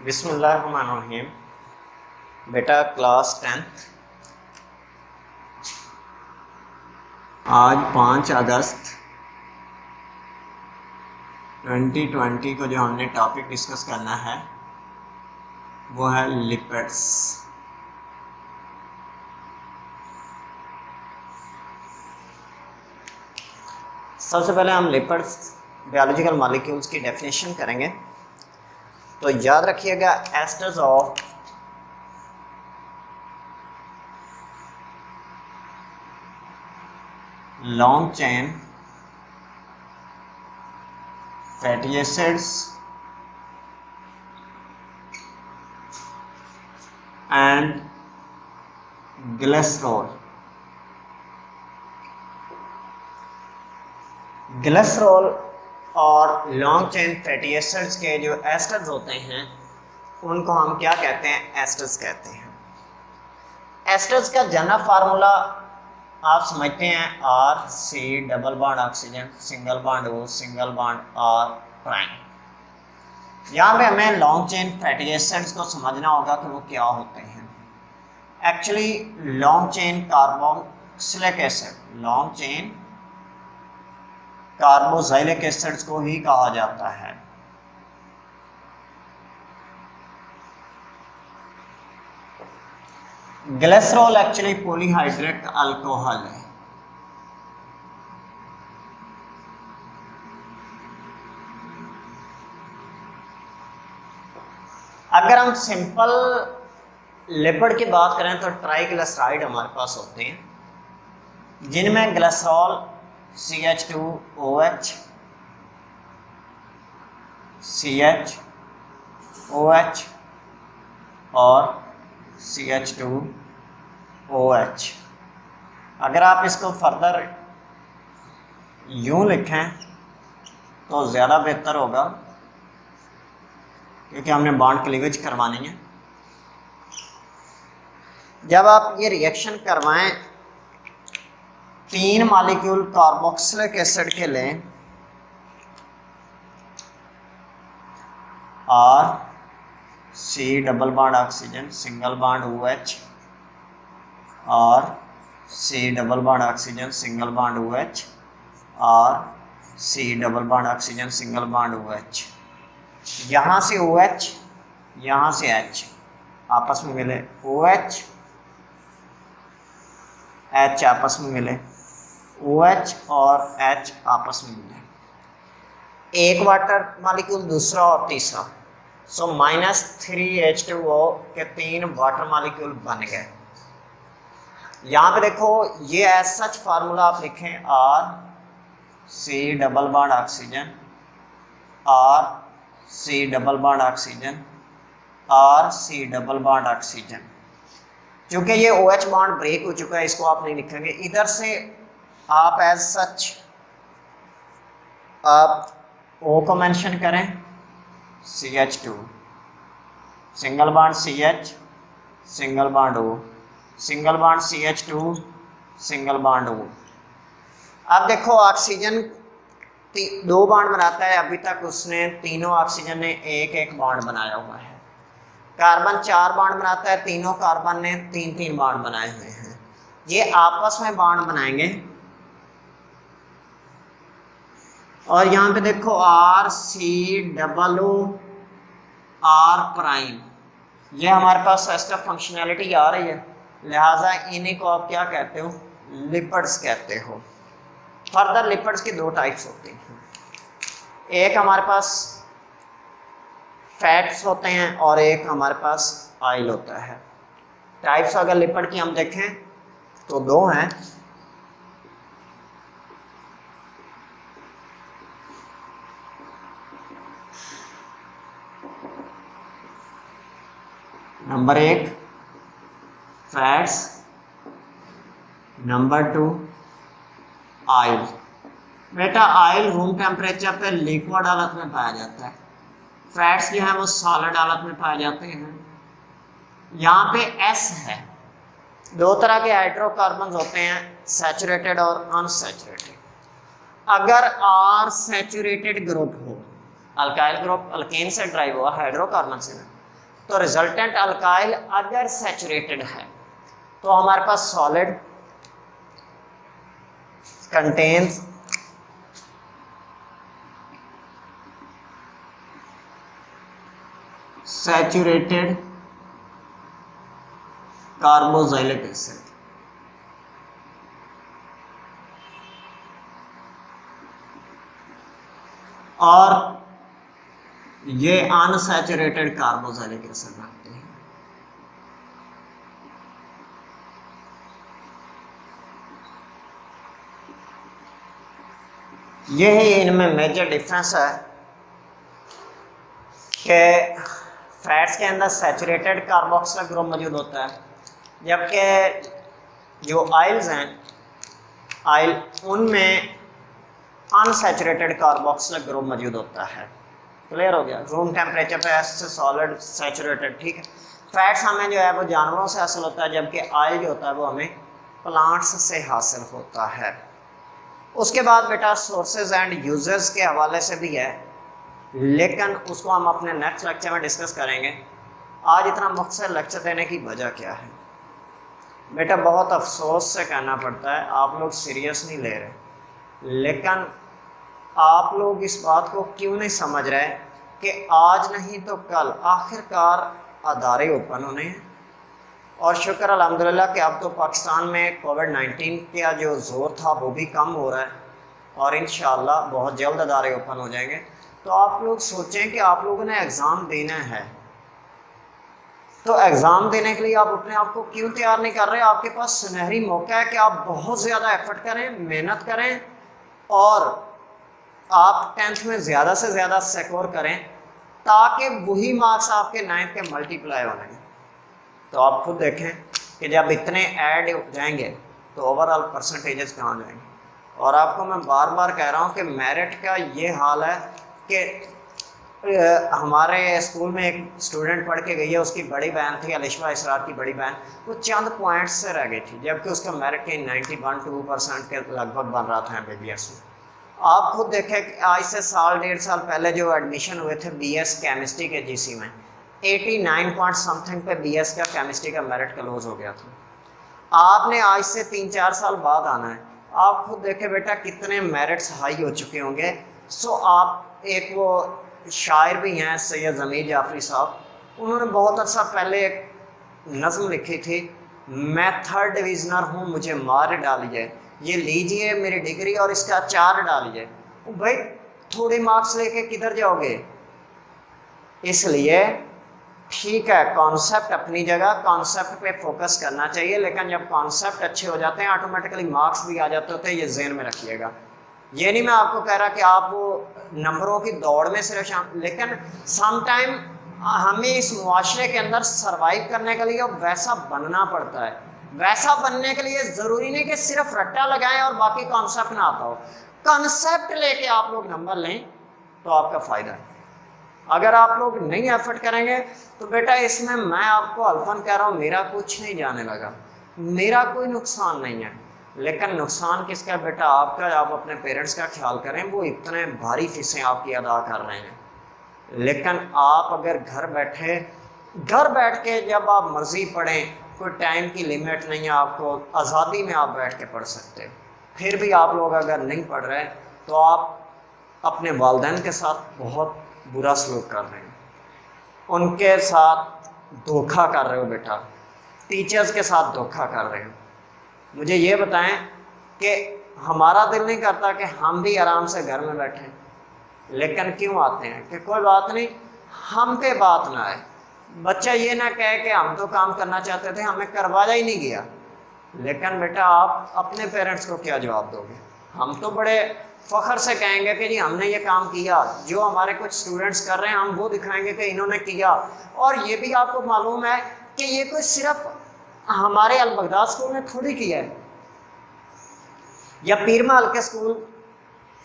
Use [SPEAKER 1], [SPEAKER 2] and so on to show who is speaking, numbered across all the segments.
[SPEAKER 1] बिस्मिल्लाहिर्रहमानिर्रहीम। बेटा class 10th, आज 5 अगस्त 2020 को जो हमने टॉपिक डिस्कस करना है वो है लिपिड्स। सबसे पहले हम लिपिड्स बायोलॉजिकल मॉलिक्यूल्स की डेफिनेशन करेंगे। तो याद रखिएगा, asters of long chain fatty acids and glycerol. Glycerol और लॉन्ग चेन फैटी एसिड्स के जो एस्टर्स होते हैं उनको हम क्या कहते हैं? एस्टर्स कहते हैं। एस्टर्स का जनरल फार्मूला आप समझते हैं, R C double bond oxygen single bond O single bond R prime. यहाँ पे हमें लॉन्ग चेन फैटी एसिड्स को समझना होगा कि वो क्या होते हैं। Actually long chain carboxylic acid, long chain carboxylic acids को ही कहा जाता है। ग्लिसरॉल एक्चुअली पॉलीहाइड्रेट अल्कोहल है। अगर हम सिंपल लिपिड की बात करें तो ट्राइग्लिसराइड हमारे पास होते हैं, जिनमें ग्लिसरॉल CH2OH, CHOH और CH2OH। अगर आप इसको फर्दर यूं लिखें तो ज़्यादा बेहतर होगा, क्योंकि हमने बॉन्ड क्लीवेज करवानी है। जब आप ये रिएक्शन करवाएं, 3 मॉलिक्यूल कार्बोक्सिलिक एसिड के लें, R C double bond oxygen single bond OH और C double bond oxygen single bond OH और C double bond oxygen single bond OH। यहाँ से OH, यहाँ से H आपस में मिले, OH H आपस में मिले, OH और H आपस में मिले, एक वाटर मॉलिक्यूल दूसरा और तीसरा, सो -3H2O के 3 वाटर मॉलिक्यूल बन गए। यहाँ पे देखो, ये एज सच फार्मूला आप लिखें, R C double bond oxygen, R C double bond oxygen, R C double bond oxygen. क्योंकि ये OH बॉन्ड ब्रेक हो चुका है, इसको आप नहीं लिखेंगे। इधर से आप एज सच आप O को मेंशन करें, CH2 single bond CH single bond O, single bond CH2 single bond O। अब देखो, ऑक्सीजन 2 बॉन्ड बनाता है, अभी तक उसने तीनों ऑक्सीजन ने एक बॉन्ड बनाया हुआ है। कार्बन 4 बॉन्ड बनाता है, तीनों कार्बन ने 3 बॉन्ड बनाए हुए हैं। ये आपस में बॉन्ड बनाएंगे और यहाँ पे देखो, R C double O R prime, ये हमारे पास एस्टर फंक्शनैलिटी आ रही है, लिहाजा इन्हीं को आप क्या कहते हो? लिपिड्स कहते हो। फर्दर लिपिड्स की 2 टाइप्स होती हैं, एक हमारे पास फैट्स होते हैं और एक हमारे पास ऑयल होता है। टाइप्स अगर लिपिड की हम देखें तो 2 हैं। Number 1 fats, number 2 oil. बेटा ऑयल रूम टेम्परेचर पे लिक्विड हालत में पाया जाता है, फैट्स जो है वो सॉलिड हालत में पाए जाते हैं। यहाँ पे S है। 2 तरह के हाइड्रोकार्बन होते हैं, सैचुरेटेड और अनसैचुरेटेड। अगर R सैचुरेटेड ग्रुप हो, अल्काइल ग्रुप अल्केन से ड्राइव हुआ, हाइड्रोकार्बन से ना, तो रिजल्टेंट अल्काइल अगर सैचुरेटेड है तो हमारे पास solid contents saturated carboxylic acid, और ये अनसैचुरेटेड कार्बोक्सिलिक एसिड बनते हैं। यही इनमें मेजर डिफरेंस है कि फैट्स के अंदर सैचुरेटेड कार्बोक्सिलिक ग्रुप मौजूद होता है, जबकि जो ऑयल्स हैं ऑयल उनमें अनसैचुरेटेड कार्बोक्सिलिक ग्रुप मौजूद होता है। क्लियर हो गया? रूम टेम्परेचर पे ऐसे सॉलिड सैचुरेटेड, ठीक है। फैट्स हमें जो है वो जानवरों से हासिल होता है, जबकि ऑयल जो होता है वो हमें प्लांट्स से हासिल होता है। उसके बाद बेटा सोर्सेज एंड यूजर्स के हवाले से भी है, लेकिन उसको हम अपने नेक्स्ट लेक्चर में डिस्कस करेंगे। आज इतना मुख्तसर लेक्चर देने की वजह क्या है बेटा? बहुत अफसोस से कहना पड़ता है, आप लोग सीरियस नहीं ले रहे, लेकिन आप लोग इस बात को क्यों नहीं समझ रहे कि आज नहीं तो कल आखिरकार अदारे ओपन होने हैं। और शुक्र अल्हम्दुलिल्लाह कि अब तो पाकिस्तान में कोविड-19 का जो ज़ोर था वो भी कम हो रहा है, और इंशाअल्लाह बहुत जल्द अदारे ओपन हो जाएंगे। तो आप लोग सोचें कि आप लोगों ने एग्ज़ाम देना है, तो एग्ज़ाम देने के लिए आप अपने आप को क्यों तैयार नहीं कर रहे? आपके पास सुनहरी मौका है कि आप बहुत ज़्यादा एफर्ट करें, मेहनत करें, और आप 10th में ज़्यादा से ज़्यादा स्कोर करें, ताकि वही मार्क्स आपके 9th के मल्टीप्लाई हो जाएंगे। तो आप खुद देखें कि जब इतने ऐड जाएंगे तो ओवरऑल परसेंटेजेस कहाँ जाएंगे। और आपको मैं बार बार कह रहा हूँ कि मेरिट का ये हाल है कि हमारे स्कूल में एक स्टूडेंट पढ़ के गई है, उसकी बड़ी बहन थी अलिशा इसरार की बड़ी बहन, वो चंद पॉइंट्स से रह गई थी, जबकि उसका मेरिट के 91-2% के लगभग बन रहा था MBBS में। आप खुद देखें कि आज से साल 1.5 साल पहले जो एडमिशन हुए थे BS केमिस्ट्री के GC में, 89 पॉइंट समथिंग पे BS का केमिस्ट्री का मेरिट क्लोज हो गया था। आपने आज से 3-4 साल बाद आना है, आप खुद देखें बेटा कितने मेरिट्स हाई हो चुके होंगे। सो आप एक वो शायर भी हैं सैयद ज़मीर जाफरी साहब, उन्होंने बहुत अर्सा पहले एक नज़्म लिखी थी, मैं 3rd डिविज़नर हूँ मुझे मार डालिए, ये लीजिए मेरी डिग्री और इसका 4 डालिए। भाई थोड़े मार्क्स लेके किधर जाओगे? इसलिए ठीक है, कॉन्सेप्ट अपनी जगह, कॉन्सेप्ट पे फोकस करना चाहिए, लेकिन जब कॉन्सेप्ट अच्छे हो जाते हैं ऑटोमेटिकली मार्क्स भी आ जाते होते हैं, ये ज़हन में रखिएगा। ये नहीं मैं आपको कह रहा कि आप वो नंबरों की दौड़ में सिर्फ लेकिन समटाइम हमें इस मुआशरे के अंदर सर्वाइव करने के लिए वैसा बनना पड़ता है। वैसा बनने के लिए ज़रूरी नहीं कि सिर्फ रट्टा लगाएं और बाकी कॉन्सेप्ट ना आता हो। कॉन्सेप्ट लेके आप लोग नंबर लें तो आपका फ़ायदा है। अगर आप लोग नहीं एफर्ट करेंगे तो बेटा इसमें मैं आपको अल्फन कह रहा हूँ, मेरा कुछ नहीं जाने लगा, मेरा कोई नुकसान नहीं है, लेकिन नुकसान किसका बेटा? आपका। आप अपने पेरेंट्स का ख्याल करें, वो इतने भारी फीसें आपकी अदा कर रहे हैं, लेकिन आप अगर घर बैठ के जब आप मर्ज़ी पढ़ें, कोई टाइम की लिमिट नहीं है, आपको आज़ादी में आप बैठ के पढ़ सकते, फिर भी आप लोग अगर नहीं पढ़ रहे तो आप अपने वालिदैन के साथ बहुत बुरा सलूक कर रहे हैं, उनके साथ धोखा कर रहे हो बेटा, टीचर्स के साथ धोखा कर रहे हो। मुझे ये बताएं कि हमारा दिल नहीं करता कि हम भी आराम से घर में बैठें, लेकिन क्यों आते हैं कि कोई बात नहीं, हम पे बात ना आए, बच्चा ये ना कहे कि हम तो काम करना चाहते थे, हमें करवाया ही नहीं गया। लेकिन बेटा आप अपने पेरेंट्स को क्या जवाब दोगे? हम तो बड़े फ़ख्र से कहेंगे कि जी हमने ये काम किया, जो हमारे कुछ स्टूडेंट्स कर रहे हैं हम वो दिखाएंगे कि इन्होंने किया। और ये भी आपको मालूम है कि ये कोई सिर्फ हमारे अल-बगदाद स्कूल ने थोड़ी किया है, या पीर महल के स्कूल,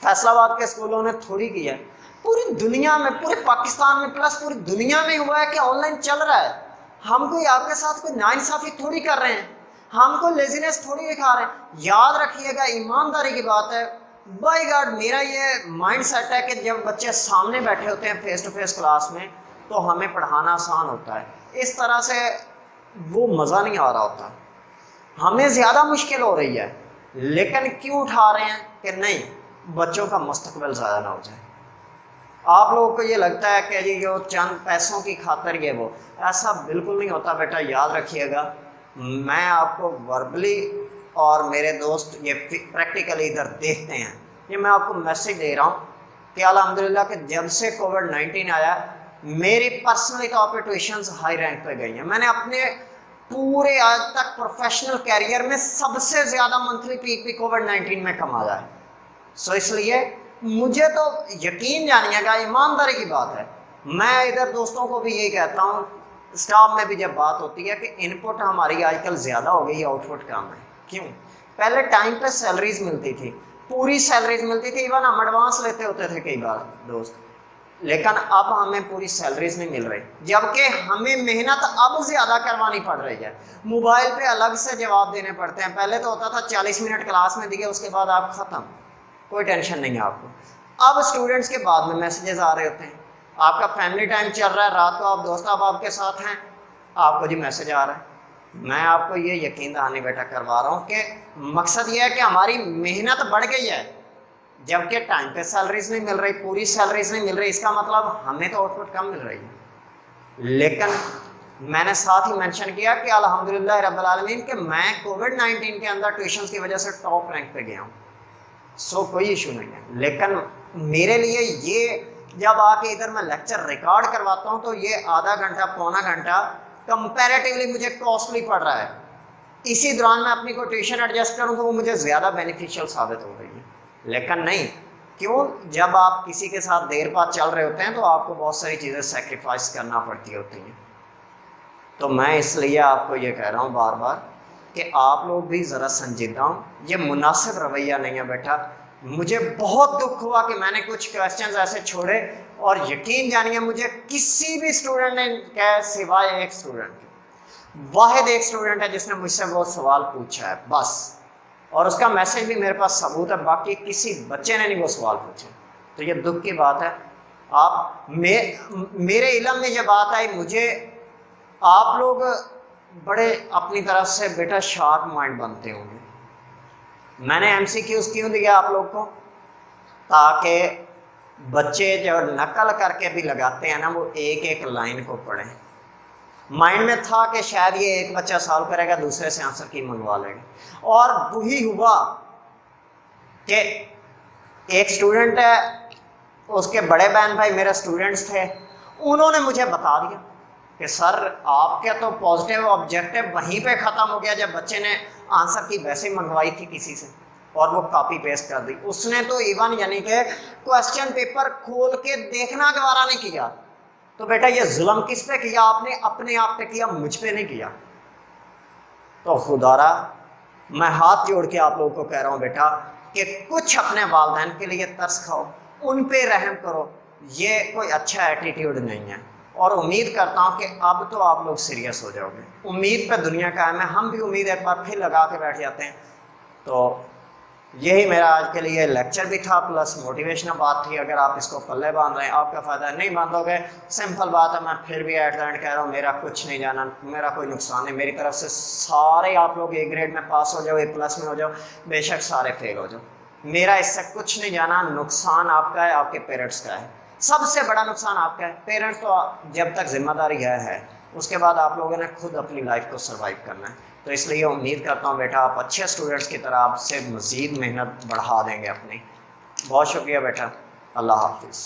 [SPEAKER 1] फैसलाबाद के स्कूलों ने थोड़ी किया है, पूरी दुनिया में, पूरे पाकिस्तान में प्लस पूरी दुनिया में हुआ है कि ऑनलाइन चल रहा है। हम कोई आपके साथ कोई नाइंसाफ़ी थोड़ी कर रहे हैं, हम कोई लेजीनेस थोड़ी दिखा रहे हैं। याद रखिएगा, ईमानदारी की बात है, बाय गॉड मेरा ये माइंड सेट है कि जब बच्चे सामने बैठे होते हैं फेस टू फेस क्लास में, तो हमें पढ़ाना आसान होता है। इस तरह से वो मज़ा नहीं आ रहा होता, हमें ज़्यादा मुश्किल हो रही है, लेकिन क्यों उठा रहे हैं कि नहीं बच्चों का मुस्तकबिल ज़्यादा ना हो जाए। आप लोगों को ये लगता है कि जी जो चंद पैसों की खातिर ये वो, ऐसा बिल्कुल नहीं होता बेटा, याद रखिएगा। मैं आपको वर्बली और मेरे दोस्त ये प्रैक्टिकली इधर देखते हैं, ये मैं आपको मैसेज दे रहा हूँ कि अल्हम्दुलिल्लाह कि जब से कोविड-19 आया मेरी पर्सनली तौर पे ट्यूशन्स हाई रैंक पे गई हैं। मैंने अपने पूरे आज तक प्रोफेशनल कैरियर में सबसे ज़्यादा मंथली पीक भी कोविड-19 में कमाया है। सो इसलिए मुझे तो यकीन जानिएगा, ईमानदारी की बात है, मैं इधर दोस्तों को भी यही कहता हूँ, स्टाफ में भी जब बात होती है कि इनपुट हमारी आजकल ज़्यादा हो गई, आउटपुट कम है। क्यों? पहले टाइम पे सैलरीज मिलती थी, पूरी सैलरीज मिलती थी, इवन हम एडवांस लेते होते थे कई बार दोस्त, लेकिन अब हमें पूरी सैलरीज नहीं मिल रही, जबकि हमें मेहनत अब ज़्यादा करवानी पड़ रही है। मोबाइल पे अलग से जवाब देने पड़ते हैं। पहले तो होता था 40 मिनट क्लास में दिए, उसके बाद आप ख़त्म, कोई टेंशन नहीं है आपको। अब स्टूडेंट्स के बाद में मैसेजेस आ रहे होते हैं, आपका फैमिली टाइम चल रहा है, रात को आप दोस्त आप के साथ हैं, आपको जी मैसेज आ रहा है। मैं आपको ये यकीन दहानी बेटा करवा रहा हूँ कि मकसद ये है कि हमारी मेहनत बढ़ गई है, जबकि टाइम पे सैलरीज नहीं मिल रही, पूरी सैलरीज नहीं मिल रही, इसका मतलब हमें तो आउटपुट कम मिल रही है। लेकिन मैंने साथ ही मेंशन किया कि अल्हम्दुलिल्लाह रब्बिल आलमीन कि मैं कोविड-19 के अंदर ट्यूशन की वजह से टॉप रैंक पे गया हूँ। सो कोई इशू नहीं है, लेकिन मेरे लिए ये जब आके इधर मैं लेक्चर रिकॉर्ड करवाता हूँ तो ये आधा घंटा पौना घंटा कंपैरेटिवली मुझे कॉस्टली पड़ रहा है। इसी दौरान मैं अपनी को ट्यूशन एडजस्ट करूँ तो वो मुझे ज़्यादा बेनिफिशियल साबित हो रही है। लेकिन नहीं, क्यों? जब आप किसी के साथ देर बाद चल रहे होते हैं तो आपको बहुत सारी चीज़ें सेक्रीफाइस करना पड़ती होती हैं। तो मैं इसलिए आपको ये कह रहा हूँ बार बार कि आप लोग भी ज़रा संजीदा हों, ये मुनासिब रवैया नहीं है बेटा। मुझे बहुत दुख हुआ कि मैंने कुछ क्वेश्चंस ऐसे छोड़े, और यकीन जानिए मुझे किसी भी स्टूडेंट ने क्या सिवाय एक स्टूडेंट के, वाहिद एक स्टूडेंट है जिसने मुझसे वो सवाल पूछा है बस, और उसका मैसेज भी मेरे पास सबूत है, बाकी किसी बच्चे ने नहीं वो सवाल पूछे। तो ये दुख की बात है। आप मेरे इल्म में ये बात आई, मुझे आप लोग बड़े अपनी तरफ से बेटा शार्प माइंड बनते होंगे। मैंने MCQs क्यों दिया आप लोग को? ताकि बच्चे जो नकल करके भी लगाते हैं ना, वो एक एक लाइन को पढ़ें। माइंड में था कि शायद ये एक बच्चा सॉल्व करेगा, दूसरे से आंसर की मंगवा लेगा, और वही हुआ कि एक स्टूडेंट है, उसके बड़े बहन भाई मेरे स्टूडेंट्स थे, उन्होंने मुझे बता दिया कि सर आपके तो पॉजिटिव ऑब्जेक्टिव वहीं पे ख़त्म हो गया जब बच्चे ने आंसर की वैसे ही मंगवाई थी किसी से, और वो कॉपी पेस्ट कर दी। उसने तो इवन यानी कि क्वेश्चन पेपर खोल के देखना गवारा नहीं किया। तो बेटा ये जुल्म किस पे किया आपने? अपने आप पे किया, मुझ पे नहीं किया। तो खुदारा मैं हाथ जोड़ के आप लोगों को कह रहा हूँ बेटा कि कुछ अपने वालिदैन के लिए तरस खाओ, उन पे रहम करो। ये कोई अच्छा एटीट्यूड नहीं है, और उम्मीद करता हूँ कि अब तो आप लोग सीरियस हो जाओगे। उम्मीद पे दुनिया कायम है, हम भी उम्मीद एक बार फिर लगा के बैठ जाते हैं। तो यही मेरा आज के लिए लेक्चर भी था, प्लस मोटिवेशनल बात थी। अगर आप इसको पल्ले बांध रहे हैं आपका फ़ायदा, नहीं बांधोगे सिंपल बात है। मैं फिर भी एट द एंड कह रहा हूँ, मेरा कुछ नहीं जाना, मेरा कोई नुकसान नहीं। मेरी तरफ से सारे आप लोग A ग्रेड में पास हो जाओ, A+ में हो जाओ, बेशक सारे फेल हो जाओ, मेरा इससे कुछ नहीं जाना। नुकसान आपका है, आपके पेरेंट्स का है, सबसे बड़ा नुकसान आपका है। पेरेंट्स तो जब तक जिम्मेदारी है, उसके बाद आप लोगों ने खुद अपनी लाइफ को सर्वाइव करना है। तो इसलिए उम्मीद करता हूँ बेटा आप अच्छे स्टूडेंट्स की तरह आपसे मज़ीद मेहनत बढ़ा देंगे अपनी। बहुत शुक्रिया बेटा, अल्लाह हाफिज़।